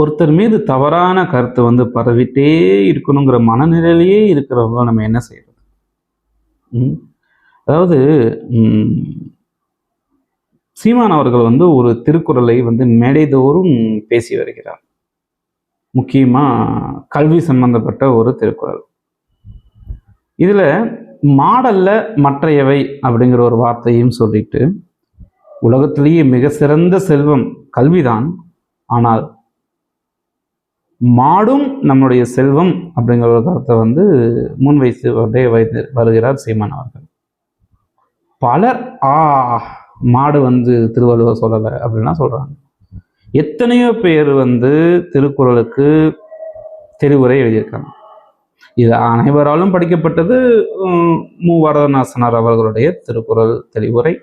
ஒருத்தர் மீது தவறான கருத்து வந்து பரவிட்டே இருக்கணுங்கிற மனநிலையிலேயே இருக்கிறவங்க நம்ம என்ன செய்யறது? அதாவது சீமான் அவர்கள் வந்து ஒரு திருக்குறளை வந்து மேடைதோறும் பேசி வருகிறார். முக்கியமா கல்வி சம்பந்தப்பட்ட ஒரு திருக்குறள். இதுல மாடல்ல மற்றையவை அப்படிங்கிற ஒரு வார்த்தையும் சொல்லிட்டு, உலகத்திலேயே மிக சிறந்த செல்வம் கல்விதான், ஆனால் மாடும் நம்முடைய செல்வம் அப்படிங்கிற ஒரு கருத்தை வந்து முன்வைத்து வருகிறார் சீமான் அவர்கள். பலர் மாடு வந்து திருவள்ளுவர் சொல்லலை அப்படின்லாம் சொல்றாங்க. எத்தனையோ பேர் வந்து திருக்குறளுக்கு தெளிவுரை எழுதியிருக்காங்க. இது அனைவராலும் படிக்கப்பட்டது மு வரதநாசனார் அவர்களுடைய திருக்குறள் தெளிவுரை.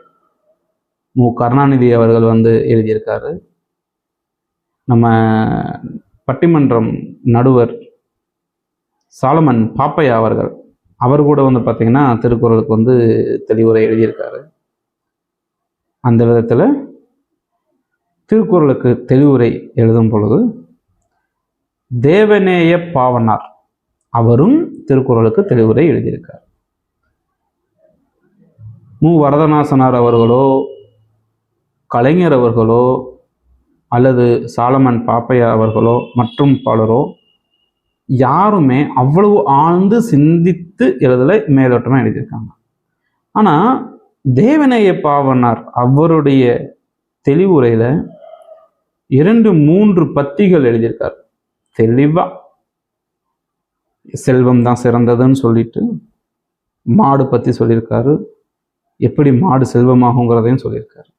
மு கருணாநிதி அவர்கள் வந்து எழுதியிருக்காரு. நம்ம பட்டிமன்றம் நடுவர் சாலமன் பாப்பையா அவர்கள், அவர் கூட வந்து பார்த்தீங்கன்னா திருக்குறளுக்கு வந்து தெளிவுரை எழுதியிருக்காரு. அந்த விதத்தில் திருக்குறளுக்கு தெளிவுரை எழுதும் பொழுது தேவநேய பாவனார் அவரும் திருக்குறளுக்கு தெளிவுரை எழுதியிருக்கார். மு வரதநாசனார் அவர்களோ, கலைஞர் அவர்களோ, அல்லது சாலமன் பாப்பையா அவர்களோ மற்றும் பலரோ யாருமே அவ்வளவு ஆழ்ந்து சிந்தித்து எழுதலை, மேலோட்டமாக எழுதியிருக்காங்க. ஆனால் தேவநேய பாவனார் அவருடைய தெளிவுரையில 2-3 பத்திகள் எழுதியிருக்கார். தெளிவா செல்வம் தான் சிறந்ததுன்னு சொல்லிட்டு மாடு பத்தி சொல்லியிருக்காரு, எப்படி மாடு செல்வமாகுங்கிறதையும் சொல்லியிருக்காரு.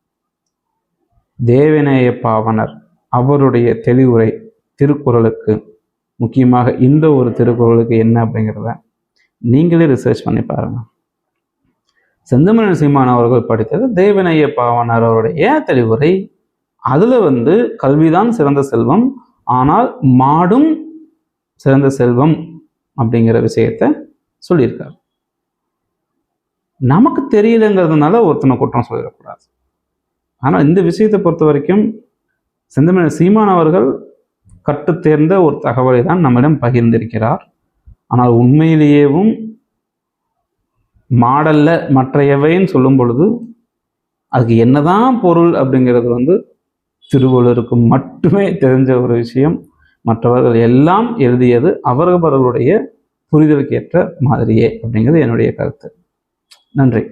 தேவநேய பாவனர் அவருடைய தெளிவுரை திருக்குறளுக்கு, முக்கியமாக இந்த ஒரு திருக்குறளுக்கு என்ன அப்படிங்கிறத நீங்களே ரிசர்ச் பண்ணி பாருங்க. செந்தமிழன் சீமான் அவர்கள் படித்தது தேவநேய பாவனர் அவருடைய தெளிவுரை. அதுல வந்து கல்விதான் சிறந்த செல்வம், ஆனால் மாடும் சிறந்த செல்வம் அப்படிங்கிற விஷயத்த சொல்லியிருக்காரு. நமக்கு தெரியலங்கிறதுனால ஒருத்தனை குற்றம் சொல்லிடக்கூடாது. ஆனால் இந்த விஷயத்தை பொறுத்த வரைக்கும் செந்தமிழன் சீமான் அவர்கள் கற்று தேர்ந்த ஒரு தகவலை தான் நம்மிடம் பகிர்ந்திருக்கிறார். ஆனால் உண்மையிலேயேவும் மாடல்ல மற்றையவைன்னு சொல்லும் பொழுது அதுக்கு என்னதான் பொருள் அப்படிங்கிறது வந்து திருவள்ளுவருக்கு மட்டுமே தெரிஞ்ச ஒரு விஷயம். மற்றவர்கள் எல்லாம் எழுதியது அவர்களுடைய புரிதலுக்கு ஏற்ற மாதிரியே அப்படிங்கிறது என்னுடைய கருத்து. நன்றி.